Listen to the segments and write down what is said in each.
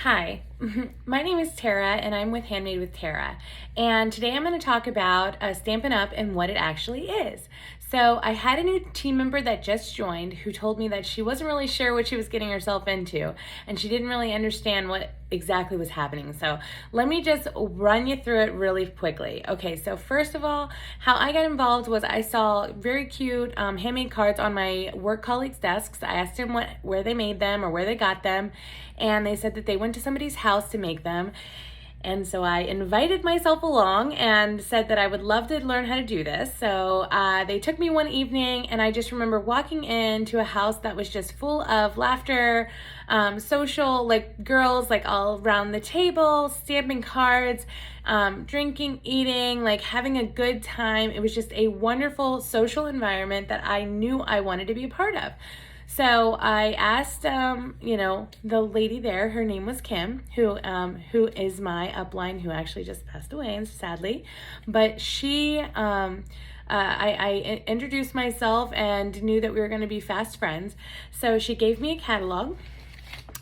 Hi, my name is Tara and I'm with Handmade with Tara. And today I'm going to talk about Stampin' Up! And what it actually is. So I had a new team member that just joined who told me that she wasn't really sure what she was getting herself into and she didn't really understand what exactly was happening. So let me just run you through it really quickly. Okay, so first of all, how I got involved was I saw very cute handmade cards on my work colleagues' desks. I asked them where they made them or where they got them, and they said that they went to somebody's house to make them. And so I invited myself along and said that I would love to learn how to do this. So they took me one evening, and I just remember walking into a house that was just full of laughter, social, like girls like all around the table, stamping cards, drinking, eating, like having a good time. It was just a wonderful social environment that I knew I wanted to be a part of. So I asked, the lady there, her name was Kim, who is my upline, who actually just passed away, and sadly, but she, I introduced myself and knew that we were going to be fast friends. So she gave me a catalog.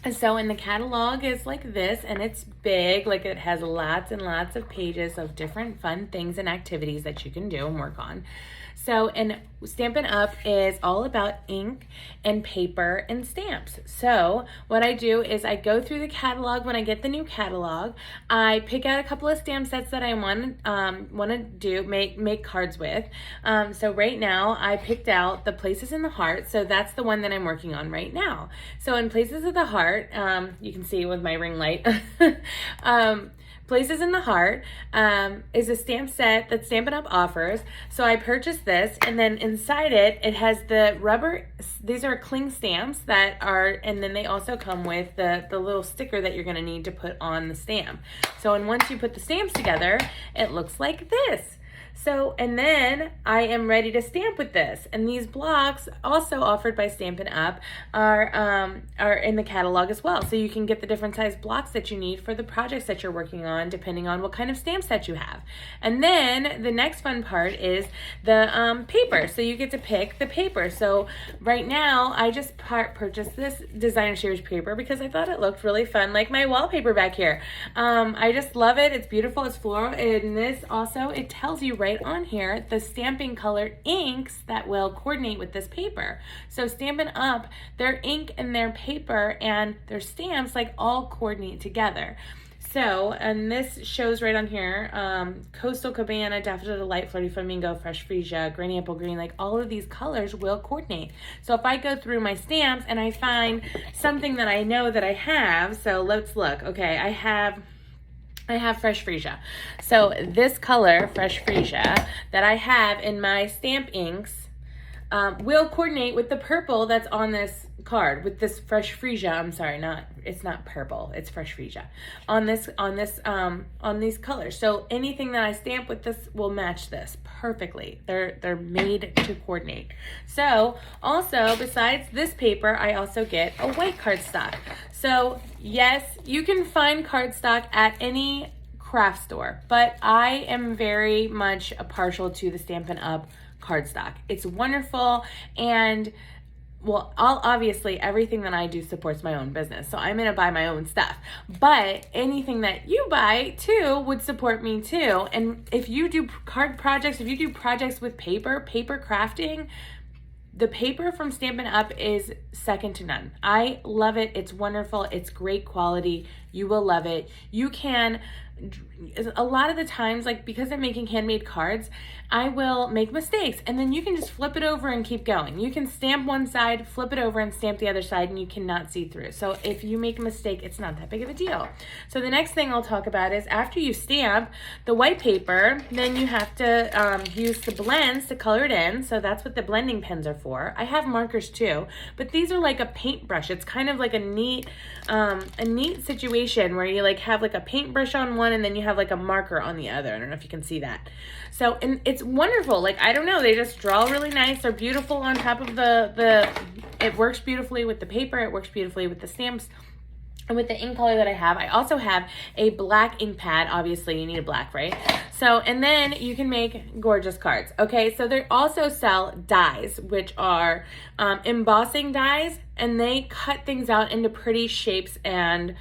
And so in the catalog is like this, and it's big, like it has lots and lots of pages of different fun things and activities that you can do and work on. So, and Stampin' Up! Is all about ink and paper and stamps. So what I do is I go through the catalog when I get the new catalog. I pick out a couple of stamp sets that I want to make cards with. So right now I picked out the Places in the Heart. So that's the one that I'm working on right now. So in Places of the Heart, you can see with my ring light. Places in the Heart is a stamp set that Stampin' Up! Offers. So I purchased this, and then inside it has the rubber, these are cling stamps that are, and then they also come with the little sticker that you're gonna need to put on the stamp. So, and once you put the stamps together, it looks like this. So, and then I am ready to stamp with this. And these blocks, also offered by Stampin' Up, are in the catalog as well. So you can get the different size blocks that you need for the projects that you're working on, depending on what kind of stamp set you have. And then the next fun part is the paper. So you get to pick the paper. So right now, I just purchased this designer series paper because I thought it looked really fun, like my wallpaper back here. I just love it. It's beautiful. It's floral. And this also, it tells you right on here the stamping color inks that will coordinate with this paper. So Stampin' Up, their ink and their paper and their stamps like all coordinate together. So, and this shows right on here, Coastal Cabana, Daffodil Delight, Flirty Flamingo, Fresh Freesia, Granny Apple Green, like all of these colors will coordinate. So if I go through my stamps and I find something that I know that I have, so let's look. Okay, I have Fresh Freesia. So this color, Fresh Freesia, that I have in my stamp inks will coordinate with the purple that's on this card, with this Fresh Freesia. I'm sorry, it's not purple, it's Fresh Freesia on these colors. So anything that I stamp with this will match this perfectly. They're made to coordinate. So also, besides this paper, I also get a white cardstock. So yes, you can find cardstock at any craft store, but I am very much partial to the Stampin' Up! Cardstock. It's wonderful, and well, obviously everything that I do supports my own business, so I'm gonna buy my own stuff, but anything that you buy too would support me too. And if you do card projects, if you do projects with paper crafting, the paper from Stampin' Up! Is second to none. I love it. It's wonderful. It's great quality. You will love it. You can, a lot of the times, like because I'm making handmade cards, I will make mistakes, and then you can just flip it over and keep going. You can stamp one side, flip it over, and stamp the other side, and you cannot see through. So if you make a mistake, it's not that big of a deal. So the next thing I'll talk about is after you stamp the white paper, then you have to use the blends to color it in. So that's what the blending pens are for. I have markers too, but these are like a paintbrush. It's kind of like a neat situation where you like have like a paintbrush on one, and then you have like a marker on the other. I don't know if you can see that. So, and it's wonderful. Like, I don't know, they just draw really nice. They're beautiful on top of it works beautifully with the paper. It works beautifully with the stamps. And with the ink color that I also have a black ink pad. Obviously, you need a black, right? So, and then you can make gorgeous cards. Okay, so they also sell dies, which are embossing dies, and they cut things out into pretty shapes and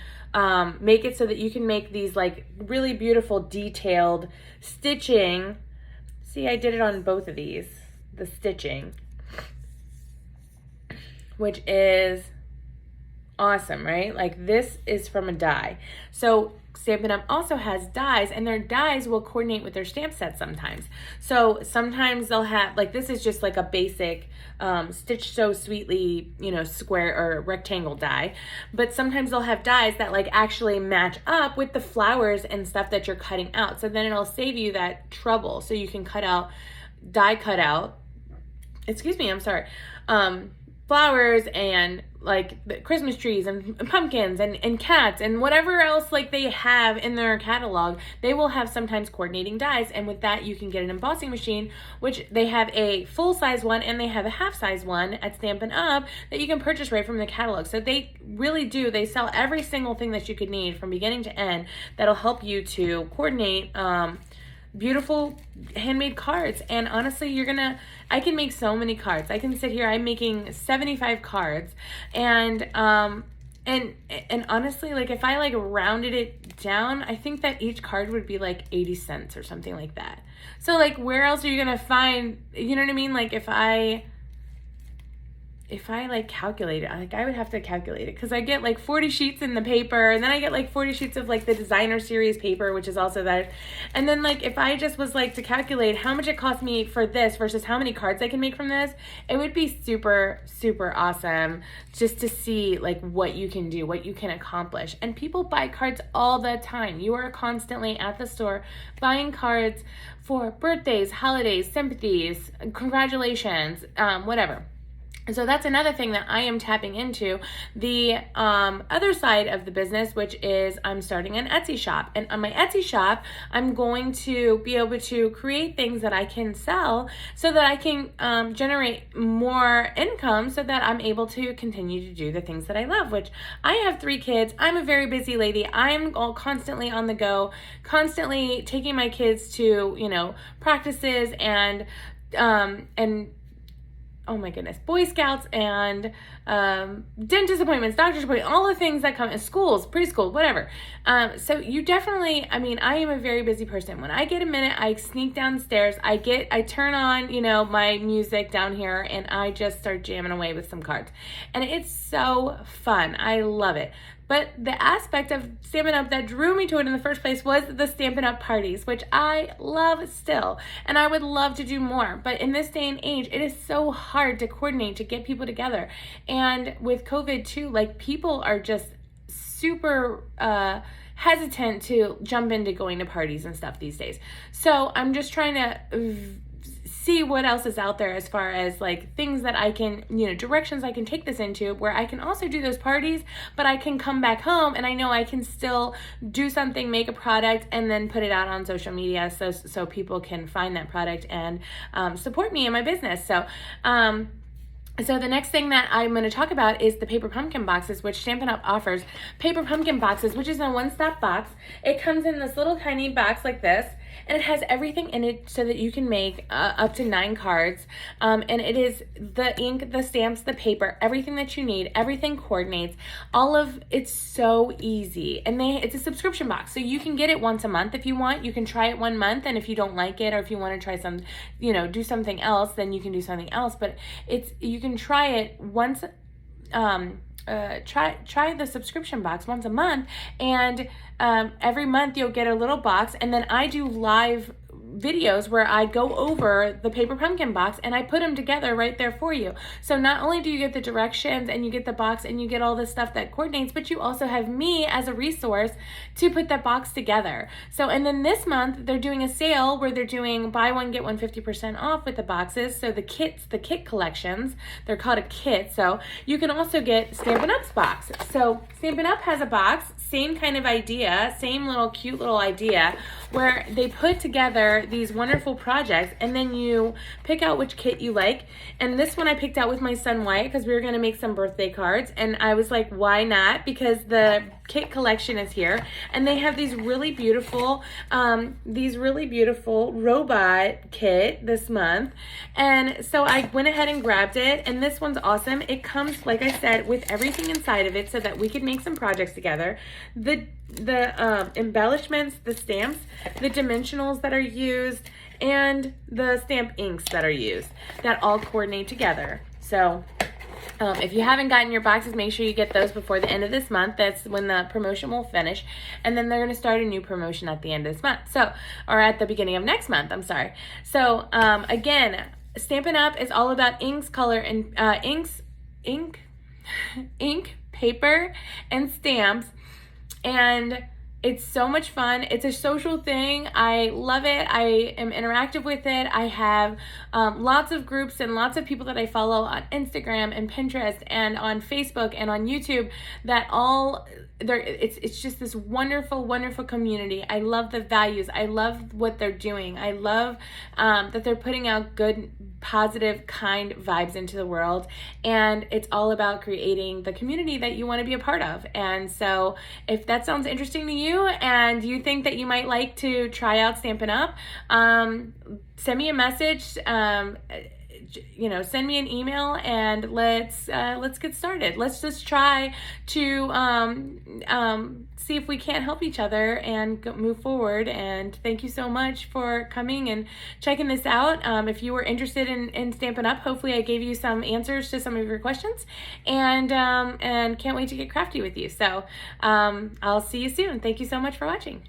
make it so that you can make these like really beautiful detailed stitching. See, I did it on both of these, the stitching, which is awesome, right? Like this is from a die. So Stampin' Up also has dies, and their dies will coordinate with their stamp set sometimes. So sometimes they'll have, like this is just like a basic Stitch So Sweetly, you know, square or rectangle die. But sometimes they'll have dies that like actually match up with the flowers and stuff that you're cutting out. So then it'll save you that trouble. So you can cut out, die cut out, excuse me, I'm sorry, flowers and like the Christmas trees and pumpkins and cats and whatever else like they have in their catalog. They will have sometimes coordinating dies, and with that you can get an embossing machine, which they have a full-size one and they have a half-size one at Stampin' Up that you can purchase right from the catalog. So they really do, they sell every single thing that you could need from beginning to end that'll help you to coordinate beautiful handmade cards. And honestly, I can make so many cards. I can sit here, I'm making 75 cards, and honestly, like if I like rounded it down, I think that each card would be like 80 cents or something like that. So like where else are you gonna find, you know what I mean? Like if I like calculate it, like I would have to calculate it because I get like 40 sheets in the paper, and then I get like 40 sheets of like the designer series paper, which is also that. And then like if I just was like to calculate how much it cost me for this versus how many cards I can make from this, it would be super, super awesome just to see like what you can do, what you can accomplish. And people buy cards all the time. You are constantly at the store buying cards for birthdays, holidays, sympathies, congratulations, whatever. So that's another thing that I am tapping into. The other side of the business, which is I'm starting an Etsy shop. And on my Etsy shop, I'm going to be able to create things that I can sell so that I can generate more income so that I'm able to continue to do the things that I love, which I have 3 kids. I'm a very busy lady. I'm all constantly on the go, constantly taking my kids to, you know, practices and oh my goodness, Boy Scouts and dentist appointments, doctor's appointments, all the things that come in schools, preschool, whatever. So you definitely, I mean, I am a very busy person. When I get a minute, I sneak downstairs, I turn on, you know, my music down here, and I just start jamming away with some cards. And it's so fun. I love it. But the aspect of Stampin' Up that drew me to it in the first place was the Stampin' Up parties, which I love still, and I would love to do more. But in this day and age, it is so hard to coordinate, to get people together. And with COVID too, like people are just super hesitant to jump into going to parties and stuff these days. So I'm just trying to see what else is out there as far as like things that I can, you know, directions I can take this into where I can also do those parties, but I can come back home and I know I can still do something, make a product, and then put it out on social media so people can find that product and support me in my business. So the next thing that I'm going to talk about is the paper pumpkin boxes, which Stampin' Up offers. Paper pumpkin boxes, which is a one-stop box. It comes in this little tiny box like this, and it has everything in it so that you can make up to 9 cards. And it is the ink, the stamps, the paper, everything that you need. Everything coordinates. It's so easy. And it's a subscription box, so you can get it once a month if you want. You can try it 1 month, and if you don't like it, or if you want to try some, you know, do something else, then you can do something else. But you can try it once. Try the subscription box once a month, and every month you'll get a little box, and then I do live videos where I go over the paper pumpkin box and I put them together right there for you. So not only do you get the directions and you get the box and you get all the stuff that coordinates, but you also have me as a resource to put that box together. So, and then this month they're doing a sale where they're doing buy one, get one 50% off with the boxes. So the kit collections, they're called a kit. So you can also get Stampin' Up's box. So Stampin' Up has a box, same kind of idea, same little cute little idea, where they put together these wonderful projects, and then you pick out which kit you like. And this one I picked out with my son Wyatt because we were going to make some birthday cards, and I was like, why not? Because the kit collection is here, and they have these really beautiful robot kit this month. And so I went ahead and grabbed it, and this one's awesome. It comes, like I said, with everything inside of it so that we could make some projects together. The embellishments, the stamps, the dimensionals that are used, and the stamp inks that are used, that all coordinate together. So if you haven't gotten your boxes, make sure you get those before the end of this month. That's when the promotion will finish. And then they're going to start a new promotion at the end of this month. So, or at the beginning of next month, I'm sorry. So, again, Stampin' Up! Is all about inks, color, and ink, paper, and stamps. And it's so much fun. It's a social thing. I love it. I am interactive with it. I have lots of groups and lots of people that I follow on Instagram and Pinterest and on Facebook and on YouTube that all it's just this wonderful, wonderful community. I love the values. I love what they're doing. I love that they're putting out good, positive, kind vibes into the world. And it's all about creating the community that you want to be a part of. And so if that sounds interesting to you and you think that you might like to try out Stampin' Up, send me a message. Send me an email, and let's get started. Let's just try to see if we can't help each other and move forward. And thank you so much for coming and checking this out. If you were interested in Stampin' Up, hopefully I gave you some answers to some of your questions, and can't wait to get crafty with you. So I'll see you soon. Thank you so much for watching.